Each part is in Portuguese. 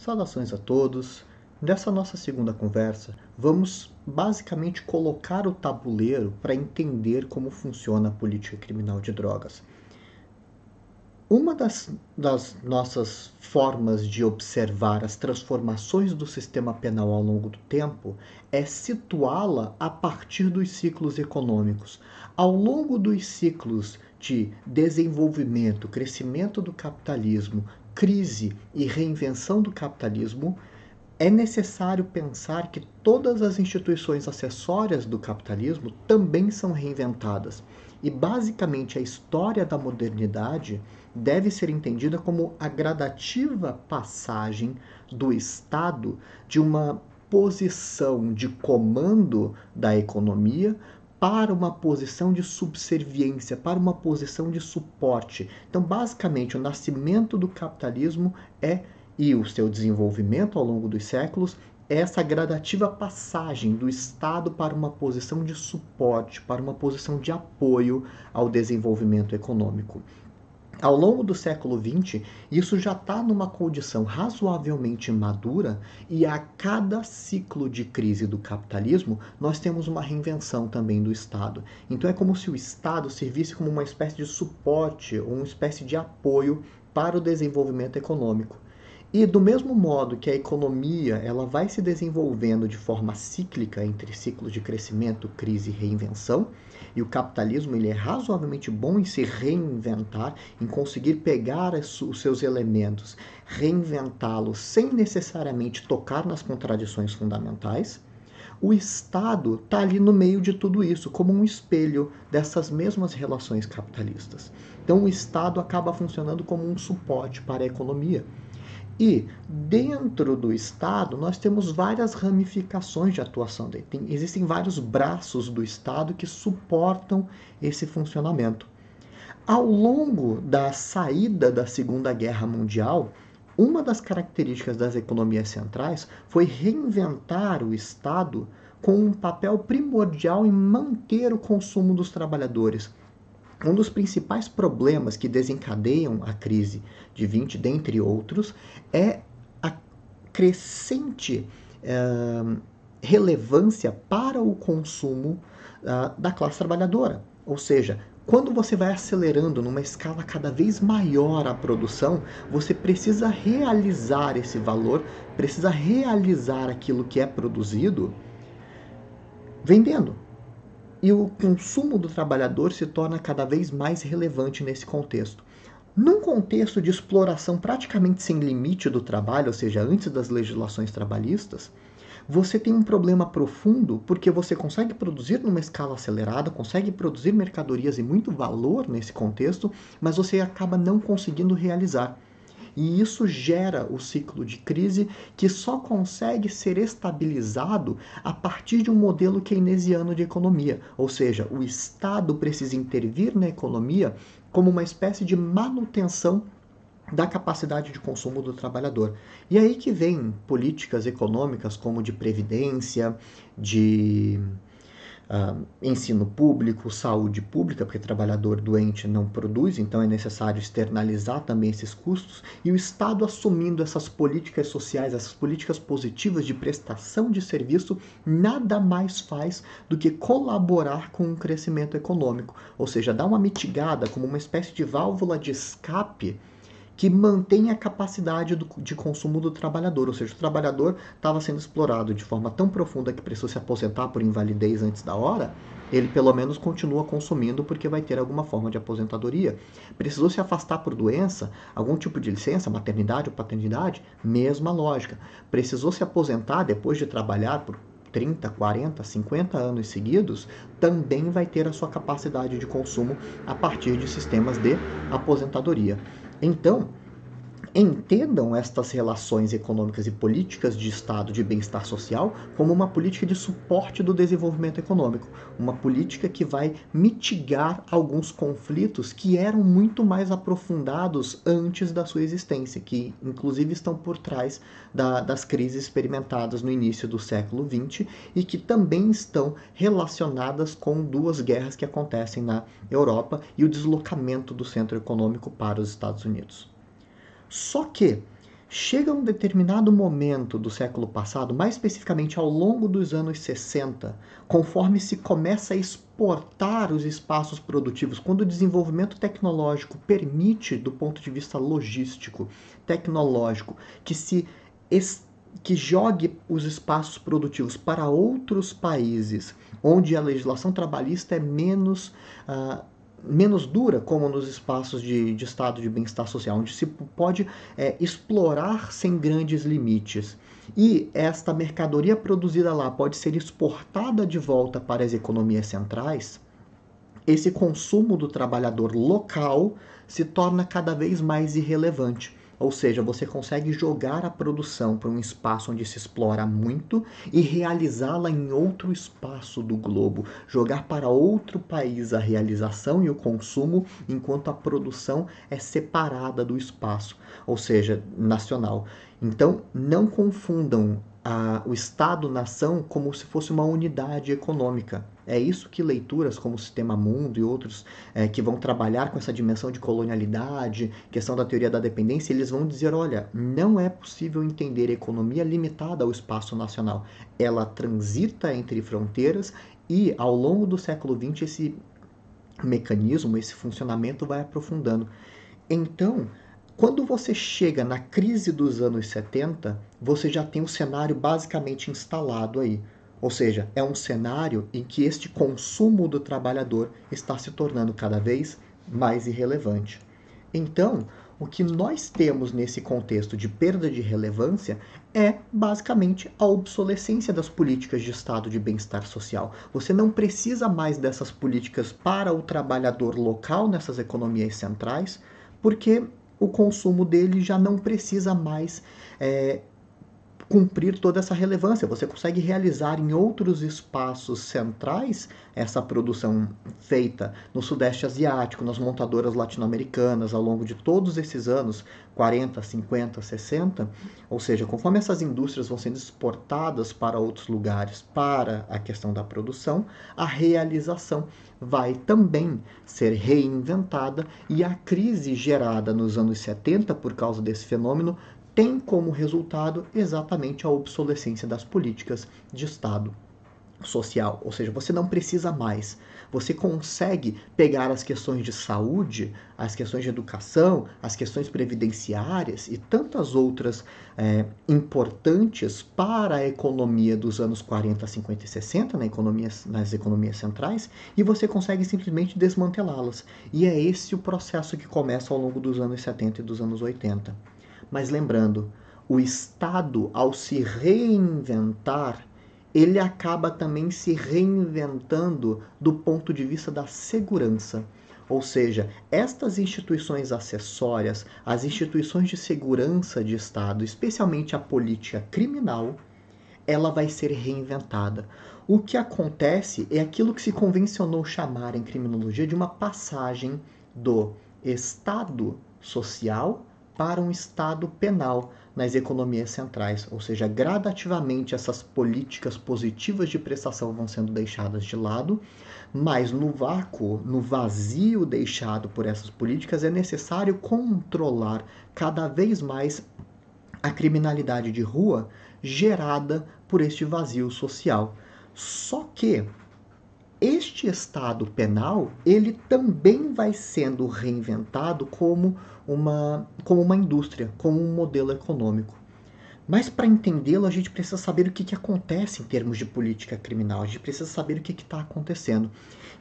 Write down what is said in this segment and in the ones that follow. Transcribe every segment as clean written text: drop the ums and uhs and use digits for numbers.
Saudações a todos. Nessa nossa segunda conversa, vamos basicamente colocar o tabuleiro para entender como funciona a política criminal de drogas. Uma das nossas formas de observar as transformações do sistema penal ao longo do tempo é situá-la a partir dos ciclos econômicos. Ao longo dos ciclos de desenvolvimento, crescimento do capitalismo, crise e reinvenção do capitalismo, é necessário pensar que todas as instituições acessórias do capitalismo também são reinventadas. E basicamente a história da modernidade deve ser entendida como a gradativa passagem do Estado de uma posição de comando da economia para uma posição de subserviência, para uma posição de suporte. Então, basicamente, o nascimento do capitalismo e o seu desenvolvimento ao longo dos séculos é essa gradativa passagem do Estado para uma posição de suporte, para uma posição de apoio ao desenvolvimento econômico. Ao longo do século XX, isso já está numa condição razoavelmente madura e a cada ciclo de crise do capitalismo, nós temos uma reinvenção também do Estado. Então é como se o Estado servisse como uma espécie de suporte ou uma espécie de apoio para o desenvolvimento econômico. E do mesmo modo que a economia ela vai se desenvolvendo de forma cíclica entre ciclos de crescimento, crise e reinvenção, e o capitalismo ele é razoavelmente bom em se reinventar, em conseguir pegar os seus elementos, reinventá-los sem necessariamente tocar nas contradições fundamentais, o Estado está ali no meio de tudo isso, como um espelho dessas mesmas relações capitalistas. Então o Estado acaba funcionando como um suporte para a economia. E dentro do Estado nós temos várias ramificações de atuação dele. Existem vários braços do Estado que suportam esse funcionamento. Ao longo da saída da Segunda Guerra Mundial, uma das características das economias centrais foi reinventar o Estado com um papel primordial em manter o consumo dos trabalhadores. Um dos principais problemas que desencadeiam a crise de 20, dentre outros, é a crescente relevância para o consumo da classe trabalhadora. Ou seja, quando você vai acelerando numa escala cada vez maior a produção, você precisa realizar esse valor, precisa realizar aquilo que é produzido vendendo. E o consumo do trabalhador se torna cada vez mais relevante nesse contexto. Num contexto de exploração praticamente sem limite do trabalho, ou seja, antes das legislações trabalhistas, você tem um problema profundo porque você consegue produzir numa escala acelerada, consegue produzir mercadorias e muito valor nesse contexto, mas você acaba não conseguindo realizar. E isso gera o ciclo de crise que só consegue ser estabilizado a partir de um modelo keynesiano de economia. Ou seja, o Estado precisa intervir na economia como uma espécie de manutenção da capacidade de consumo do trabalhador. E aí que vem políticas econômicas como de previdência, de ensino público, saúde pública, porque trabalhador doente não produz, então é necessário externalizar também esses custos, e o Estado assumindo essas políticas sociais, essas políticas positivas de prestação de serviço, nada mais faz do que colaborar com o crescimento econômico, ou seja, dar uma mitigada como uma espécie de válvula de escape que mantém a capacidade de consumo do trabalhador, ou seja, o trabalhador estava sendo explorado de forma tão profunda que precisou se aposentar por invalidez antes da hora, ele pelo menos continua consumindo porque vai ter alguma forma de aposentadoria. Precisou se afastar por doença, algum tipo de licença, maternidade ou paternidade, mesma lógica. Precisou se aposentar depois de trabalhar por 30, 40, 50 anos seguidos, também vai ter a sua capacidade de consumo a partir de sistemas de aposentadoria. Então, entendam estas relações econômicas e políticas de Estado de bem-estar social como uma política de suporte do desenvolvimento econômico, uma política que vai mitigar alguns conflitos que eram muito mais aprofundados antes da sua existência, que inclusive estão por trás das crises experimentadas no início do século XX e que também estão relacionadas com duas guerras que acontecem na Europa e o deslocamento do centro econômico para os Estados Unidos. Só que Chega um determinado momento do século passado, mais especificamente ao longo dos anos 60, conforme se começa a exportar os espaços produtivos, quando o desenvolvimento tecnológico permite, do ponto de vista logístico, tecnológico, que jogue os espaços produtivos para outros países, onde a legislação trabalhista é menos dura, como nos espaços de estado de bem-estar social, onde se pode explorar sem grandes limites. E esta mercadoria produzida lá pode ser exportada de volta para as economias centrais. Esse consumo do trabalhador local se torna cada vez mais irrelevante. Ou seja, você consegue jogar a produção para um espaço onde se explora muito e realizá-la em outro espaço do globo. Jogar para outro país a realização e o consumo, enquanto a produção é separada do espaço, ou seja, nacional. Então, não confundam o Estado-nação como se fosse uma unidade econômica. É isso que leituras como o Sistema Mundo e outros que vão trabalhar com essa dimensão de colonialidade, questão da teoria da dependência, eles vão dizer, olha, não é possível entender a economia limitada ao espaço nacional. Ela transita entre fronteiras e, ao longo do século XX, esse mecanismo, esse funcionamento vai aprofundando. Então, quando você chega na crise dos anos 70, você já tem o cenário basicamente instalado aí. Ou seja, é um cenário em que este consumo do trabalhador está se tornando cada vez mais irrelevante. Então, o que nós temos nesse contexto de perda de relevância é basicamente a obsolescência das políticas de estado de bem-estar social. Você não precisa mais dessas políticas para o trabalhador local nessas economias centrais, porque o consumo dele já não precisa mais cumprir toda essa relevância. Você consegue realizar em outros espaços centrais essa produção feita no Sudeste Asiático, nas montadoras latino-americanas, ao longo de todos esses anos, 40, 50, 60. Ou seja, conforme essas indústrias vão sendo exportadas para outros lugares para a questão da produção, a realização vai também ser reinventada e a crise gerada nos anos 70 por causa desse fenômeno tem como resultado exatamente a obsolescência das políticas de Estado social. Ou seja, você não precisa mais. Você consegue pegar as questões de saúde, as questões de educação, as questões previdenciárias e tantas outras importantes para a economia dos anos 40, 50 e 60, nas economias centrais, e você consegue simplesmente desmantelá-las. E é esse o processo que começa ao longo dos anos 70 e dos anos 80. Mas lembrando, o Estado, ao se reinventar, ele acaba também se reinventando do ponto de vista da segurança. Ou seja, estas instituições acessórias, as instituições de segurança de Estado, especialmente a política criminal, ela vai ser reinventada. O que acontece é aquilo que se convencionou chamar em criminologia de uma passagem do Estado social para um Estado penal nas economias centrais, ou seja, gradativamente essas políticas positivas de prestação vão sendo deixadas de lado, mas no vácuo, no vazio deixado por essas políticas, é necessário controlar cada vez mais a criminalidade de rua gerada por este vazio social. Só que este Estado penal, ele também vai sendo reinventado como uma indústria, como um modelo econômico. Mas para entendê-lo, a gente precisa saber o que acontece em termos de política criminal, a gente precisa saber o que está acontecendo.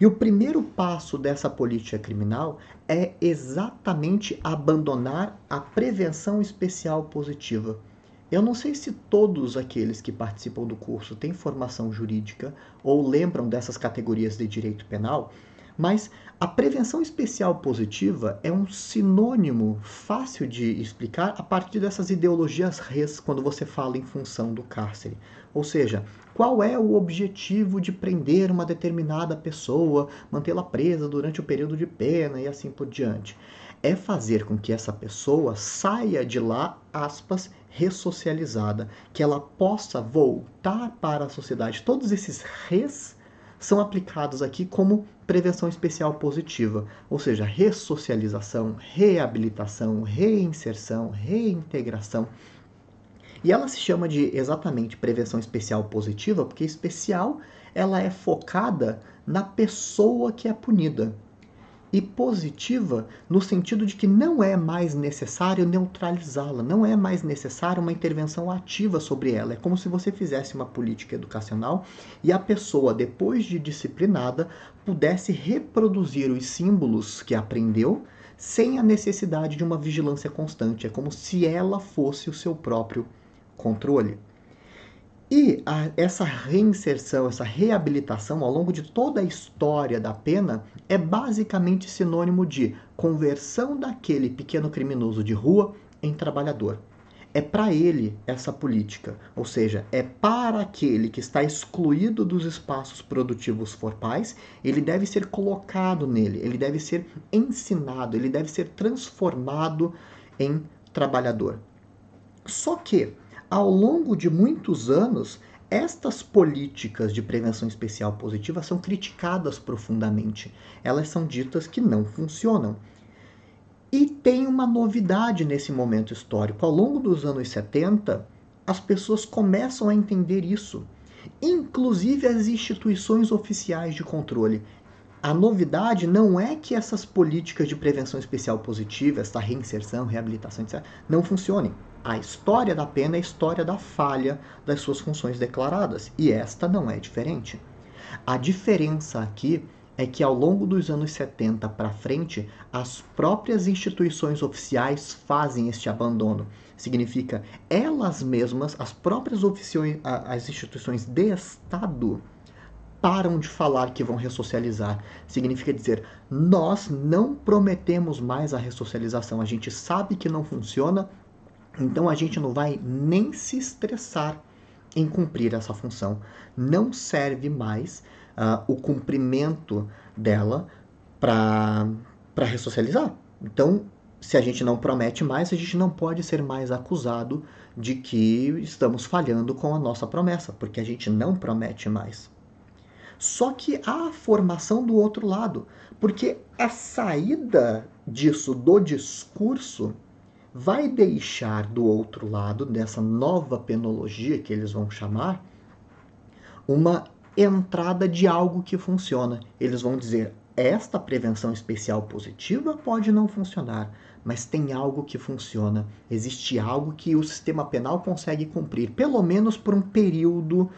E o primeiro passo dessa política criminal é exatamente abandonar a prevenção especial positiva. Eu não sei se todos aqueles que participam do curso têm formação jurídica ou lembram dessas categorias de direito penal, mas a prevenção especial positiva é um sinônimo fácil de explicar a partir dessas ideologias res quando você fala em função do cárcere. Ou seja, qual é o objetivo de prender uma determinada pessoa, mantê-la presa durante o período de pena e assim por diante? É fazer com que essa pessoa saia de lá, aspas, ressocializada, que ela possa voltar para a sociedade. Todos esses res são aplicados aqui como prevenção especial positiva, ou seja, ressocialização, reabilitação, reinserção, reintegração. E ela se chama de exatamente prevenção especial positiva porque especial ela é focada na pessoa que é punida. E positiva no sentido de que não é mais necessário neutralizá-la, não é mais necessário uma intervenção ativa sobre ela. É como se você fizesse uma política educacional e a pessoa, depois de disciplinada, pudesse reproduzir os símbolos que aprendeu sem a necessidade de uma vigilância constante. É como se ela fosse o seu próprio controle. E essa reinserção, essa reabilitação ao longo de toda a história da pena é basicamente sinônimo de conversão daquele pequeno criminoso de rua em trabalhador. É para ele essa política, ou seja, é para aquele que está excluído dos espaços produtivos formais, ele deve ser colocado nele, ele deve ser ensinado, ele deve ser transformado em trabalhador. Só que, ao longo de muitos anos, estas políticas de prevenção especial positiva são criticadas profundamente. Elas são ditas que não funcionam. E tem uma novidade nesse momento histórico. Ao longo dos anos 70, as pessoas começam a entender isso. Inclusive as instituições oficiais de controle. A novidade não é que essas políticas de prevenção especial positiva, essa reinserção, reabilitação, etc., não funcionem. A história da pena é a história da falha das suas funções declaradas, e esta não é diferente. A diferença aqui é que ao longo dos anos 70 para frente, as próprias instituições oficiais fazem este abandono. Significa, elas mesmas, as próprias as instituições de Estado, param de falar que vão ressocializar. Significa dizer, nós não prometemos mais a ressocialização, a gente sabe que não funciona, então a gente não vai nem se estressar em cumprir essa função. Não serve mais o cumprimento dela para ressocializar. Então, se a gente não promete mais, a gente não pode ser mais acusado de que estamos falhando com a nossa promessa, porque a gente não promete mais. Só que há a formação do outro lado, porque a saída disso do discurso vai deixar do outro lado, dessa nova penologia que eles vão chamar, uma entrada de algo que funciona. Eles vão dizer, esta prevenção especial positiva pode não funcionar, mas tem algo que funciona. Existe algo que o sistema penal consegue cumprir, pelo menos por um período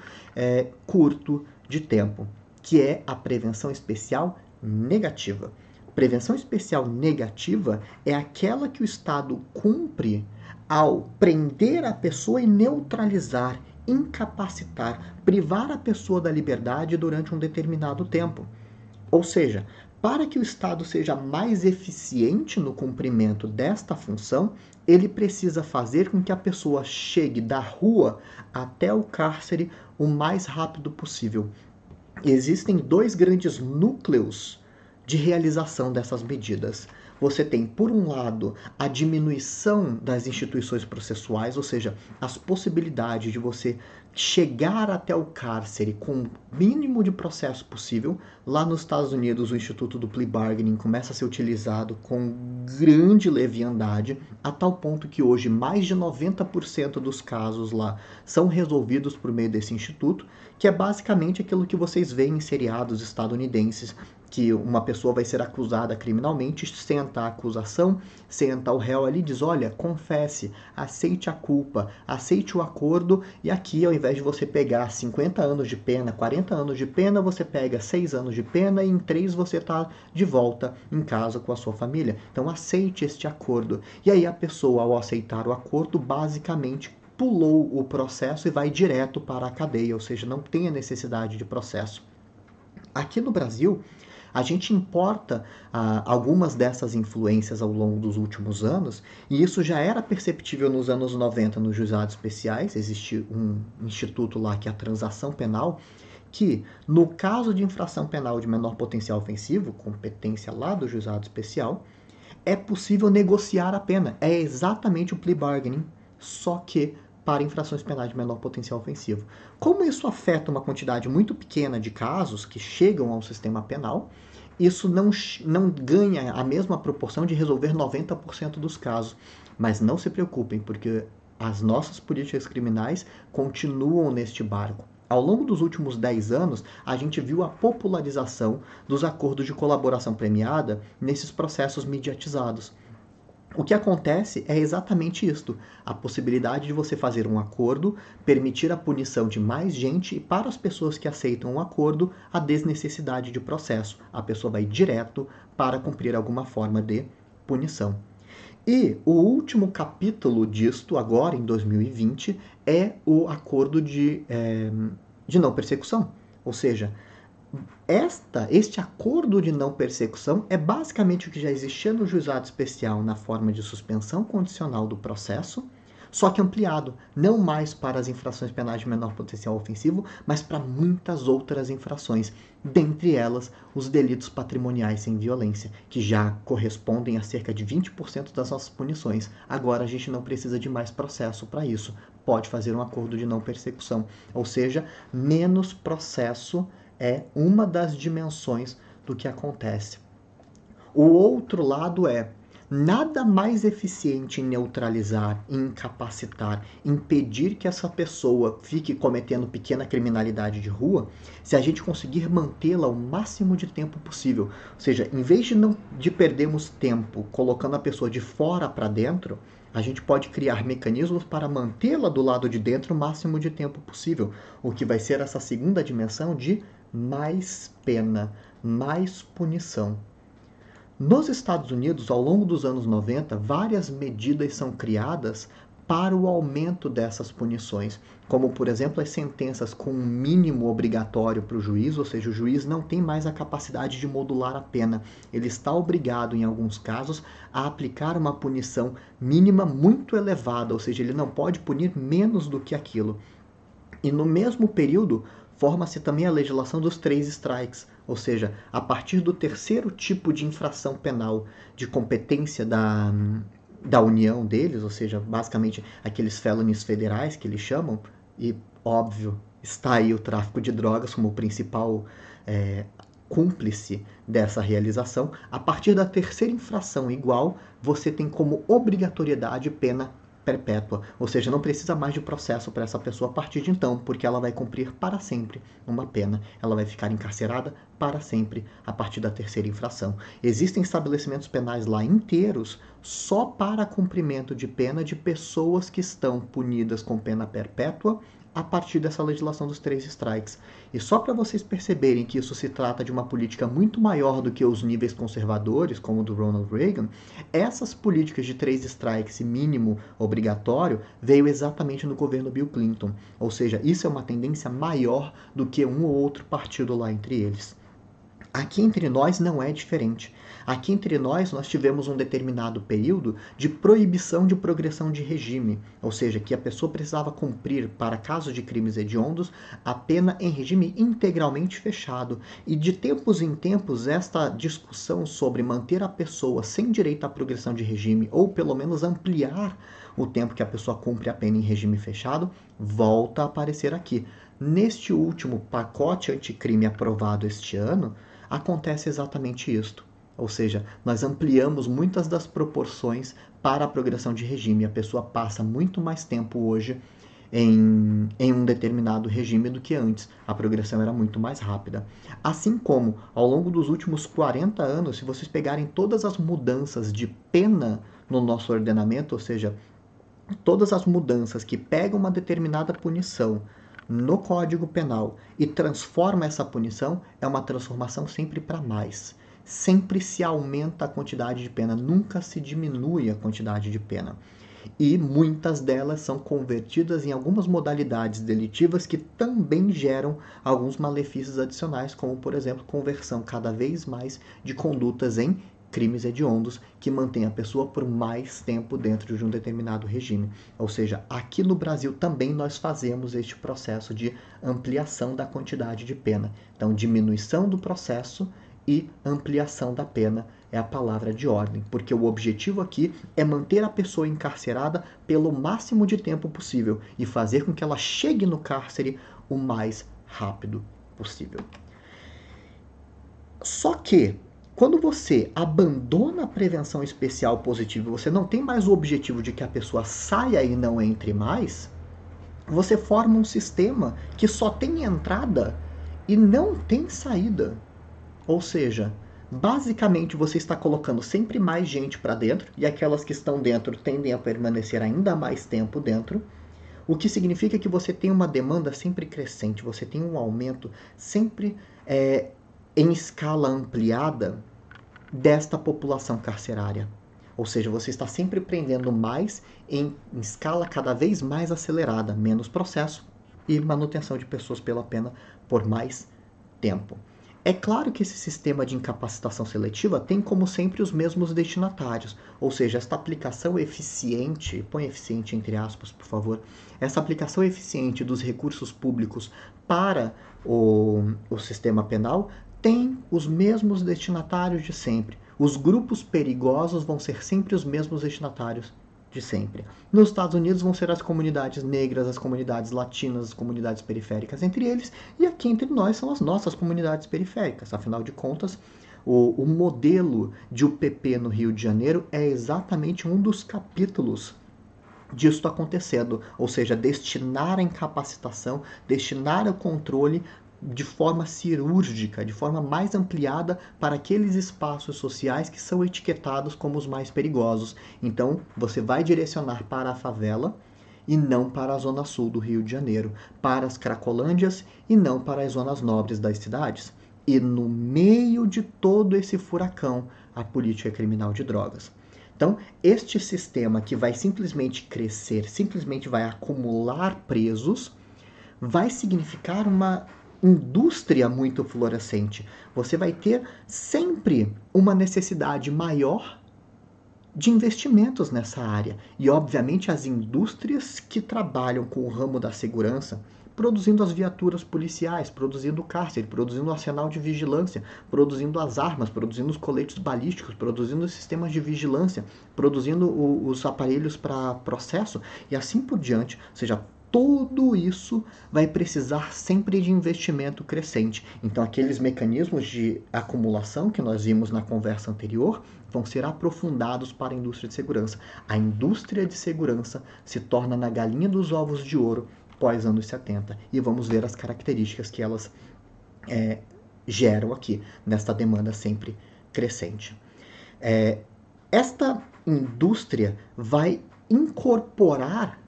curto de tempo, que é a prevenção especial negativa. Prevenção especial negativa é aquela que o Estado cumpre ao prender a pessoa e neutralizar, incapacitar, privar a pessoa da liberdade durante um determinado tempo. Ou seja, para que o Estado seja mais eficiente no cumprimento desta função, ele precisa fazer com que a pessoa chegue da rua até o cárcere o mais rápido possível. Existem dois grandes núcleos de realização dessas medidas. Você tem, por um lado, a diminuição das instituições processuais, ou seja, as possibilidades de você chegar até o cárcere com o mínimo de processo possível. Lá nos Estados Unidos, o Instituto do Plea Bargaining começa a ser utilizado com grande leviandade, a tal ponto que hoje mais de 90% dos casos lá são resolvidos por meio desse instituto, que é basicamente aquilo que vocês veem em seriados estadunidenses, que uma pessoa vai ser acusada criminalmente, senta a acusação, senta o réu ali e diz, olha, confesse, aceite a culpa, aceite o acordo, e aqui, ao invés de você pegar 50 anos de pena, 40 anos de pena, você pega 6 anos de pena e em 3 você está de volta em casa com a sua família. Então aceite este acordo. E aí a pessoa, ao aceitar o acordo, basicamente pulou o processo e vai direto para a cadeia, ou seja, não tem a necessidade de processo. Aqui no Brasil, a gente importa algumas dessas influências ao longo dos últimos anos, e isso já era perceptível nos anos 90 nos juizados especiais. Existe um instituto lá que é a transação penal, que no caso de infração penal de menor potencial ofensivo, competência lá do juizado especial, é possível negociar a pena. É exatamente o plea bargaining, só que para infrações penais de menor potencial ofensivo. Como isso afeta uma quantidade muito pequena de casos que chegam ao sistema penal, isso não ganha a mesma proporção de resolver 90% dos casos. Mas não se preocupem, porque as nossas políticas criminais continuam neste barco. Ao longo dos últimos 10 anos, a gente viu a popularização dos acordos de colaboração premiada nesses processos mediatizados. O que acontece é exatamente isto: a possibilidade de você fazer um acordo, permitir a punição de mais gente e, para as pessoas que aceitam o acordo, a desnecessidade de processo. A pessoa vai direto para cumprir alguma forma de punição. E o último capítulo disto, agora em 2020, é o acordo de não persecução. Ou seja, este acordo de não persecução é basicamente o que já existia no juizado especial na forma de suspensão condicional do processo, só que ampliado, não mais para as infrações penais de menor potencial ofensivo, mas para muitas outras infrações, dentre elas os delitos patrimoniais sem violência, que já correspondem a cerca de 20% das nossas punições. Agora a gente não precisa de mais processo para isso, pode fazer um acordo de não persecução, ou seja, menos processo é uma das dimensões do que acontece. O outro lado é: nada mais eficiente em neutralizar, em incapacitar, impedir que essa pessoa fique cometendo pequena criminalidade de rua, se a gente conseguir mantê-la o máximo de tempo possível. Ou seja, em vez de perdermos tempo colocando a pessoa de fora para dentro, a gente pode criar mecanismos para mantê-la do lado de dentro o máximo de tempo possível, o que vai ser essa segunda dimensão de mais pena, mais punição. Nos Estados Unidos, ao longo dos anos 90, várias medidas são criadas para o aumento dessas punições, como, por exemplo, as sentenças com um mínimo obrigatório para o juiz, ou seja, o juiz não tem mais a capacidade de modular a pena. Ele está obrigado, em alguns casos, a aplicar uma punição mínima muito elevada, ou seja, ele não pode punir menos do que aquilo. E no mesmo período, forma-se também a legislação dos 3 strikes, ou seja, a partir do terceiro tipo de infração penal de competência da união deles, ou seja, basicamente aqueles felonies federais que eles chamam, e óbvio, está aí o tráfico de drogas como o principal cúmplice dessa realização. A partir da terceira infração igual, você tem como obrigatoriedade pena perpétua, ou seja, não precisa mais de processo para essa pessoa a partir de então, porque ela vai cumprir para sempre uma pena, ela vai ficar encarcerada para sempre a partir da terceira infração. Existem estabelecimentos penais lá inteiros só para cumprimento de pena de pessoas que estão punidas com pena perpétua a partir dessa legislação dos 3 strikes. E só para vocês perceberem que isso se trata de uma política muito maior do que os níveis conservadores, como o do Ronald Reagan, essas políticas de 3 strikes e mínimo obrigatório veio exatamente no governo Bill Clinton. Ou seja, isso é uma tendência maior do que um ou outro partido lá entre eles. Aqui entre nós não é diferente. Aqui entre nós tivemos um determinado período de proibição de progressão de regime, ou seja, que a pessoa precisava cumprir, para casos de crimes hediondos, a pena em regime integralmente fechado. E de tempos em tempos, esta discussão sobre manter a pessoa sem direito à progressão de regime, ou pelo menos ampliar o tempo que a pessoa cumpre a pena em regime fechado, volta a aparecer aqui. Neste último pacote anticrime aprovado este ano, acontece exatamente isto. Ou seja, nós ampliamos muitas das proporções para a progressão de regime. A pessoa passa muito mais tempo hoje em um determinado regime do que antes. A progressão era muito mais rápida. Assim como, ao longo dos últimos 40 anos, se vocês pegarem todas as mudanças de pena no nosso ordenamento, ou seja, todas as mudanças que pegam uma determinada punição no Código Penal e transforma essa punição, é uma transformação sempre para mais. Sempre se aumenta a quantidade de pena, nunca se diminui a quantidade de pena. E muitas delas são convertidas em algumas modalidades delitivas que também geram alguns malefícios adicionais, como, por exemplo, conversão cada vez mais de condutas em crimes hediondos que mantém a pessoa por mais tempo dentro de um determinado regime. Ou seja, aqui no Brasil também nós fazemos este processo de ampliação da quantidade de pena. Então, diminuição do processo e ampliação da pena é a palavra de ordem, porque o objetivo aqui é manter a pessoa encarcerada pelo máximo de tempo possível e fazer com que ela chegue no cárcere o mais rápido possível. Só que, quando você abandona a prevenção especial positiva, você não tem mais o objetivo de que a pessoa saia e não entre mais, você forma um sistema que só tem entrada e não tem saída. Ou seja, basicamente você está colocando sempre mais gente para dentro e aquelas que estão dentro tendem a permanecer ainda mais tempo dentro, o que significa que você tem uma demanda sempre crescente, você tem um aumento sempre em escala ampliada desta população carcerária. Ou seja, você está sempre prendendo mais em escala cada vez mais acelerada, menos processo e manutenção de pessoas pela pena por mais tempo. É claro que esse sistema de incapacitação seletiva tem, como sempre, os mesmos destinatários, ou seja, esta aplicação eficiente, põe eficiente entre aspas, por favor, essa aplicação eficiente dos recursos públicos para o sistema penal tem os mesmos destinatários de sempre. Os grupos perigosos vão ser sempre os mesmos destinatários de sempre. Nos Estados Unidos vão ser as comunidades negras, as comunidades latinas, as comunidades periféricas entre eles, e aqui entre nós são as nossas comunidades periféricas. Afinal de contas, o modelo de UPP no Rio de Janeiro é exatamente um dos capítulos disso acontecendo, ou seja, destinar a incapacitação, destinar o controle de forma cirúrgica, de forma mais ampliada para aqueles espaços sociais que são etiquetados como os mais perigosos. Então, você vai direcionar para a favela e não para a zona sul do Rio de Janeiro, para as cracolândias e não para as zonas nobres das cidades. E no meio de todo esse furacão, a política criminal de drogas. Então, este sistema que vai simplesmente crescer, simplesmente vai acumular presos, vai significar uma indústria muito florescente. Você vai ter sempre uma necessidade maior de investimentos nessa área. E, obviamente, as indústrias que trabalham com o ramo da segurança, produzindo as viaturas policiais, produzindo o cárcere, produzindo o arsenal de vigilância, produzindo as armas, produzindo os coletes balísticos, produzindo os sistemas de vigilância, produzindo os aparelhos para processo e assim por diante. Ou seja, tudo isso vai precisar sempre de investimento crescente. Então, aqueles mecanismos de acumulação que nós vimos na conversa anterior vão ser aprofundados para a indústria de segurança. A indústria de segurança se torna na galinha dos ovos de ouro pós anos 70. E vamos ver as características que elas geram aqui, nesta demanda sempre crescente. Esta indústria vai incorporar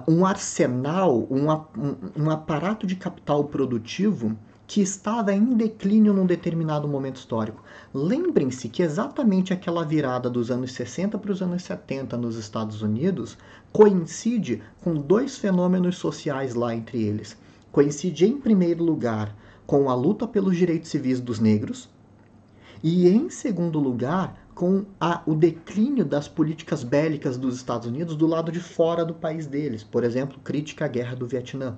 um arsenal, um aparato de capital produtivo que estava em declínio num determinado momento histórico. Lembrem-se que exatamente aquela virada dos anos 60 para os anos 70 nos Estados Unidos coincide com dois fenômenos sociais lá entre eles. Coincide, em primeiro lugar, com a luta pelos direitos civis dos negros e, em segundo lugar, com o declínio das políticas bélicas dos Estados Unidos do lado de fora do país deles, por exemplo, crítica à guerra do Vietnã.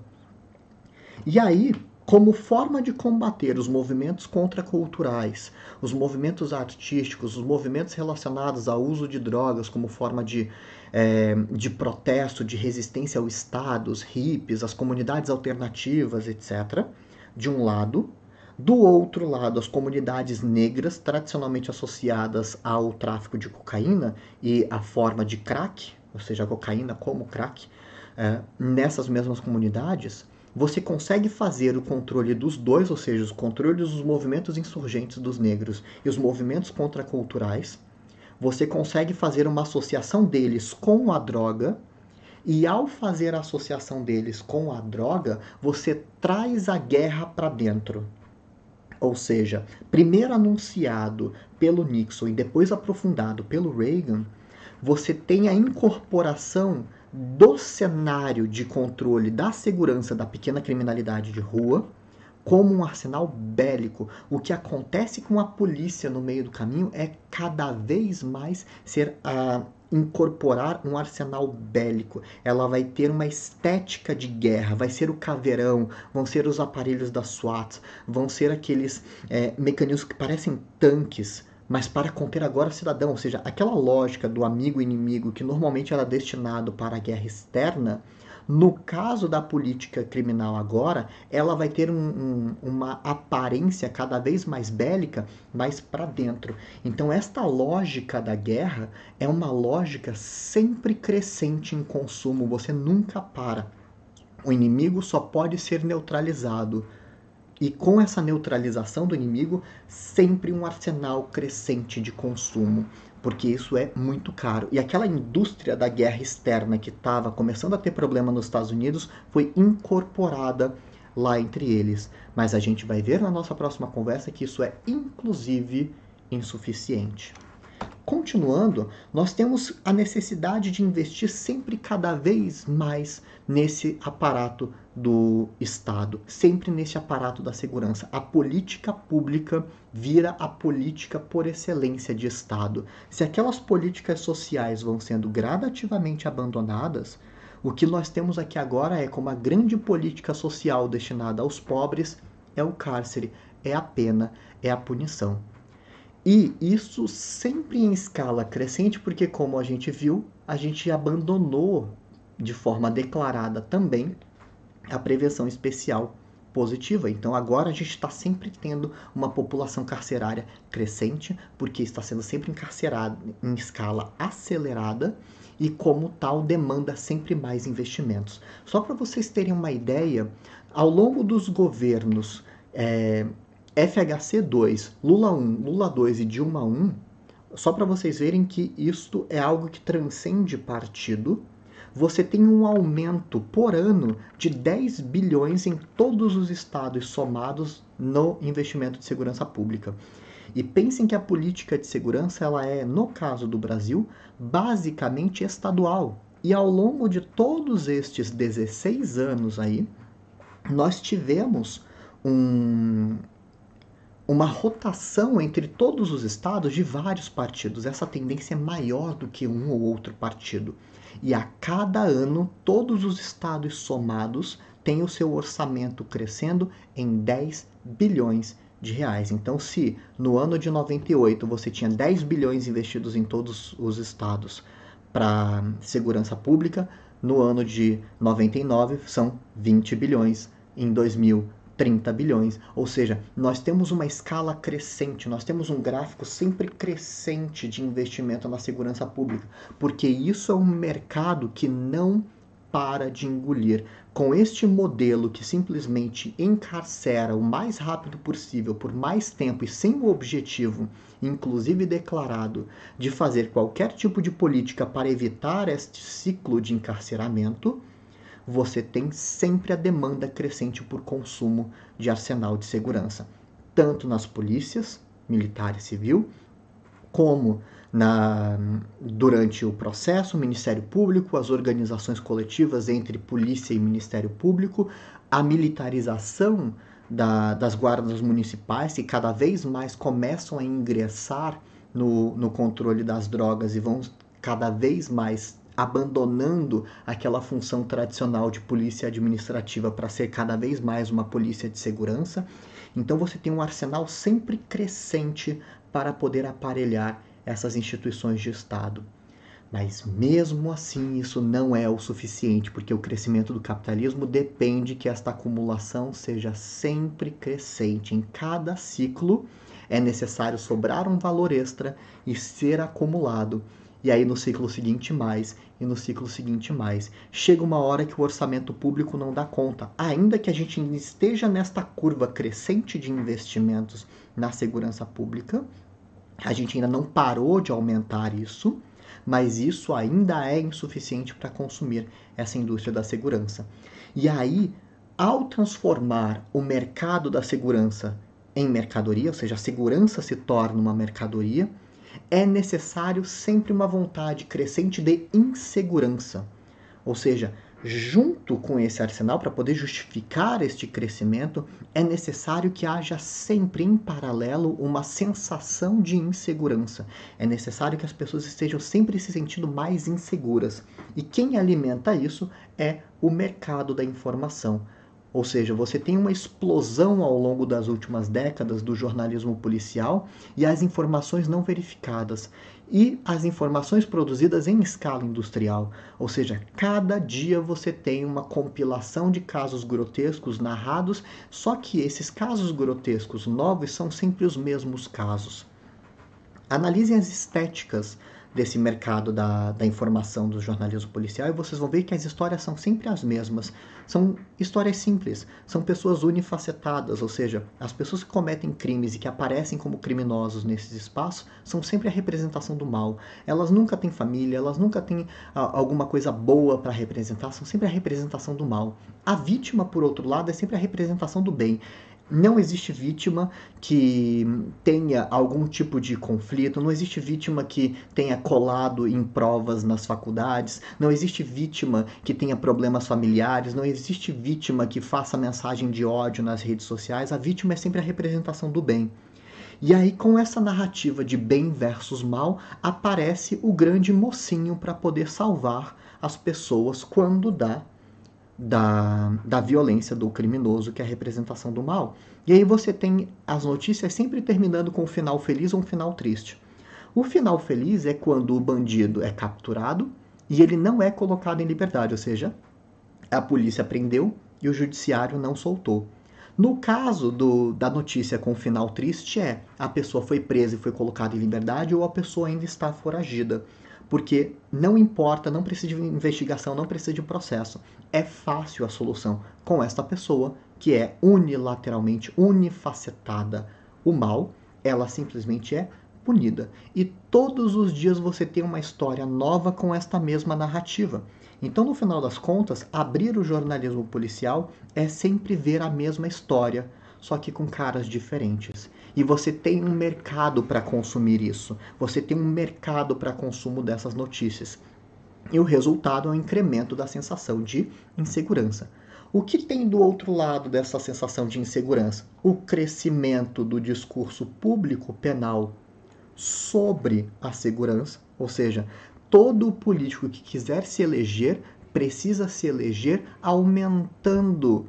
E aí, como forma de combater os movimentos contraculturais, os movimentos artísticos, os movimentos relacionados ao uso de drogas como forma de protesto, de resistência ao Estado, os hippies, as comunidades alternativas, etc., de um lado. Do outro lado, as comunidades negras, tradicionalmente associadas ao tráfico de cocaína e à forma de crack, ou seja, a cocaína como crack, nessas mesmas comunidades, você consegue fazer o controle dos dois, ou seja, os controles dos movimentos insurgentes dos negros e os movimentos contraculturais. Você consegue fazer uma associação deles com a droga, e ao fazer a associação deles com a droga, você traz a guerra para dentro. Ou seja, primeiro anunciado pelo Nixon e depois aprofundado pelo Reagan, você tem a incorporação do cenário de controle da segurança da pequena criminalidade de rua como um arsenal bélico. O que acontece com a polícia no meio do caminho é cada vez mais incorporar um arsenal bélico. Ela vai ter uma estética de guerra, vai ser o caveirão, vão ser os aparelhos da SWAT, vão ser aqueles mecanismos que parecem tanques mas para conter agora o cidadão, ou seja, aquela lógica do amigo e inimigo que normalmente era destinado para a guerra externa, no caso da política criminal agora, ela vai ter uma aparência cada vez mais bélica, mais para dentro. Então, esta lógica da guerra é uma lógica sempre crescente em consumo, você nunca para. O inimigo só pode ser neutralizado. E com essa neutralização do inimigo, sempre um arsenal crescente de consumo, porque isso é muito caro. E aquela indústria da guerra externa que estava começando a ter problema nos Estados Unidos foi incorporada lá entre eles. Mas a gente vai ver na nossa próxima conversa que isso é, inclusive, insuficiente. Continuando, nós temos a necessidade de investir sempre cada vez mais nesse aparato do Estado, sempre nesse aparato da segurança. A política pública vira a política por excelência de Estado. Se aquelas políticas sociais vão sendo gradativamente abandonadas, o que nós temos aqui agora é como a grande política social destinada aos pobres é o cárcere, é a pena, é a punição. E isso sempre em escala crescente, porque, como a gente viu, a gente abandonou de forma declarada também a prevenção especial positiva. Então, agora a gente está sempre tendo uma população carcerária crescente, porque está sendo sempre encarcerada em escala acelerada e, como tal, demanda sempre mais investimentos. Só para vocês terem uma ideia, ao longo dos governos FHC 2, Lula 1, Lula 2 e Dilma 1, só para vocês verem que isto é algo que transcende partido, você tem um aumento por ano de 10 bilhões em todos os estados somados no investimento de segurança pública. E pensem que a política de segurança, ela é, no caso do Brasil, basicamente estadual. E ao longo de todos estes 16 anos aí, nós tivemos uma rotação entre todos os estados de vários partidos. Essa tendência é maior do que um ou outro partido. E a cada ano, todos os estados somados têm o seu orçamento crescendo em 10 bilhões de reais. Então, se no ano de 98 você tinha 10 bilhões investidos em todos os estados para segurança pública, no ano de 99 são 20 bilhões, em 2000 30 bilhões, ou seja, nós temos uma escala crescente, nós temos um gráfico sempre crescente de investimento na segurança pública, porque isso é um mercado que não para de engolir. Com este modelo que simplesmente encarcera o mais rápido possível, por mais tempo e sem o objetivo, inclusive declarado, de fazer qualquer tipo de política para evitar este ciclo de encarceramento, você tem sempre a demanda crescente por consumo de arsenal de segurança, tanto nas polícias, militar e civil, como durante o processo, o Ministério Público, as organizações coletivas entre polícia e Ministério Público, a militarização das guardas municipais, que cada vez mais começam a ingressar no controle das drogas e vão cada vez mais abandonando aquela função tradicional de polícia administrativa para ser cada vez mais uma polícia de segurança. Então você tem um arsenal sempre crescente para poder aparelhar essas instituições de Estado. Mas mesmo assim isso não é o suficiente, porque o crescimento do capitalismo depende que esta acumulação seja sempre crescente. Em cada ciclo é necessário sobrar um valor extra e ser acumulado. E aí no ciclo seguinte mais, e no ciclo seguinte mais. Chega uma hora que o orçamento público não dá conta. Ainda que a gente esteja nesta curva crescente de investimentos na segurança pública, a gente ainda não parou de aumentar isso, mas isso ainda é insuficiente para consumir essa indústria da segurança. E aí, ao transformar o mercado da segurança em mercadoria, ou seja, a segurança se torna uma mercadoria, é necessário sempre uma vontade crescente de insegurança. Ou seja, junto com esse arsenal, para poder justificar este crescimento, é necessário que haja sempre em paralelo uma sensação de insegurança. É necessário que as pessoas estejam sempre se sentindo mais inseguras. E quem alimenta isso é o mercado da informação. Ou seja, você tem uma explosão ao longo das últimas décadas do jornalismo policial e as informações não verificadas. E as informações produzidas em escala industrial. Ou seja, cada dia você tem uma compilação de casos grotescos narrados, só que esses casos grotescos novos são sempre os mesmos casos. Analisem as estéticas desse mercado da informação do jornalismo policial e vocês vão ver que as histórias são sempre as mesmas. São histórias simples, são pessoas unifacetadas, ou seja, as pessoas que cometem crimes e que aparecem como criminosos nesses espaços são sempre a representação do mal. Elas nunca têm família, elas nunca têm alguma coisa boa para representar, são sempre a representação do mal. A vítima, por outro lado, é sempre a representação do bem. Não existe vítima que tenha algum tipo de conflito, não existe vítima que tenha colado em provas nas faculdades, não existe vítima que tenha problemas familiares, não existe vítima que faça mensagem de ódio nas redes sociais. A vítima é sempre a representação do bem. E aí, com essa narrativa de bem versus mal, aparece o grande mocinho para poder salvar as pessoas quando da violência do criminoso, que é a representação do mal. E aí você tem as notícias sempre terminando com um final feliz ou um final triste. O final feliz é quando o bandido é capturado e ele não é colocado em liberdade, ou seja, a polícia prendeu e o judiciário não soltou. No caso da notícia com final triste a pessoa foi presa e foi colocada em liberdade ou a pessoa ainda está foragida. Porque não importa, não precisa de investigação, não precisa de processo. É fácil a solução com esta pessoa que é unilateralmente, unifacetada. O mal, ela simplesmente é punida. E todos os dias você tem uma história nova com esta mesma narrativa. Então, no final das contas, abrir o jornalismo policial é sempre ver a mesma história, só que com caras diferentes. E você tem um mercado para consumir isso. Você tem um mercado para consumo dessas notícias. E o resultado é um incremento da sensação de insegurança. O que tem do outro lado dessa sensação de insegurança? O crescimento do discurso público penal sobre a segurança, ou seja, todo político que quiser se eleger precisa se eleger aumentando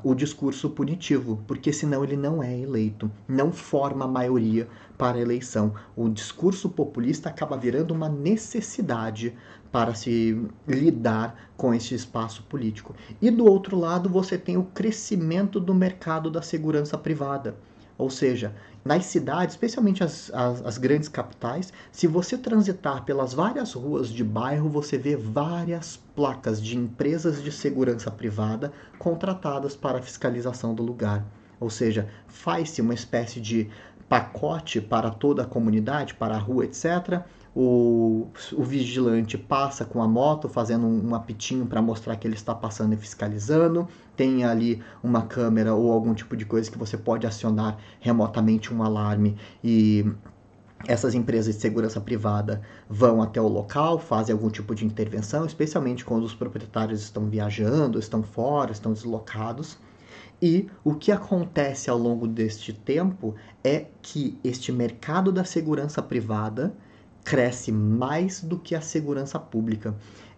o discurso punitivo, porque senão ele não é eleito, não forma maioria para a eleição. O discurso populista acaba virando uma necessidade para se lidar com esse espaço político. E do outro lado, você tem o crescimento do mercado da segurança privada. Ou seja, nas cidades, especialmente as grandes capitais, se você transitar pelas várias ruas de bairro, você vê várias placas de empresas de segurança privada contratadas para a fiscalização do lugar. Ou seja, faz-se uma espécie de pacote para toda a comunidade, para a rua, etc. O vigilante passa com a moto fazendo um apitinho para mostrar que ele está passando e fiscalizando. Tem ali uma câmera ou algum tipo de coisa que você pode acionar remotamente um alarme e essas empresas de segurança privada vão até o local, fazem algum tipo de intervenção, especialmente quando os proprietários estão viajando, estão fora, estão deslocados. E o que acontece ao longo deste tempo é que este mercado da segurança privada cresce mais do que a segurança pública.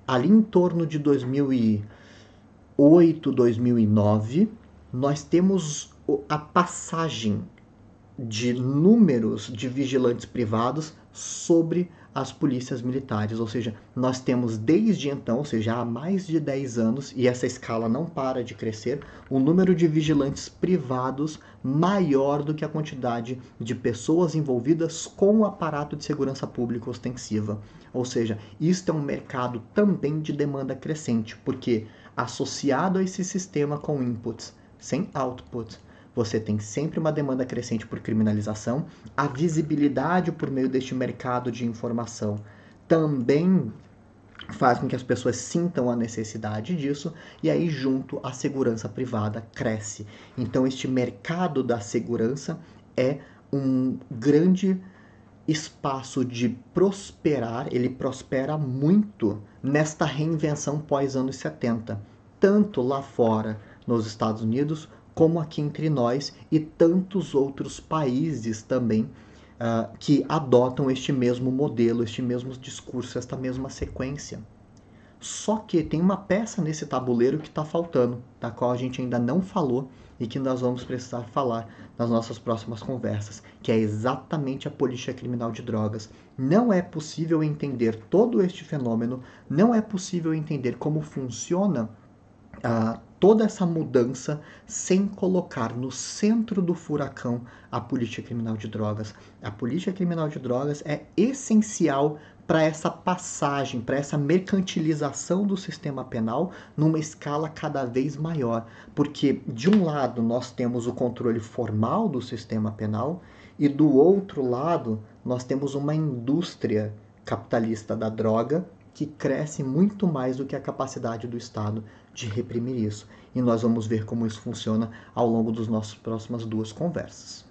Ali em torno de 2008, 2009, nós temos a passagem de números de vigilantes privados sobre as polícias militares, ou seja, nós temos desde então, ou seja, há mais de 10 anos, e essa escala não para de crescer, o número de vigilantes privados maior do que a quantidade de pessoas envolvidas com o aparato de segurança pública ostensiva. Ou seja, isto é um mercado também de demanda crescente, porque associado a esse sistema com inputs sem output, você tem sempre uma demanda crescente por criminalização. A visibilidade por meio deste mercado de informação também faz com que as pessoas sintam a necessidade disso, e aí junto a segurança privada cresce. Então este mercado da segurança é um grande espaço de prosperar, ele prospera muito nesta reinvenção pós-anos 70, tanto lá fora nos Estados Unidos, como aqui entre nós e tantos outros países também que adotam este mesmo modelo, este mesmo discurso, esta mesma sequência. Só que tem uma peça nesse tabuleiro que está faltando, da qual a gente ainda não falou e que nós vamos precisar falar nas nossas próximas conversas, que é exatamente a política criminal de drogas. Não é possível entender todo este fenômeno, não é possível entender como funciona toda essa mudança sem colocar no centro do furacão a política criminal de drogas. A política criminal de drogas é essencial para essa passagem, para essa mercantilização do sistema penal numa escala cada vez maior. Porque, de um lado, nós temos o controle formal do sistema penal e, do outro lado, nós temos uma indústria capitalista da droga que cresce muito mais do que a capacidade do Estado de reprimir isso. E nós vamos ver como isso funciona ao longo das nossas próximas duas conversas.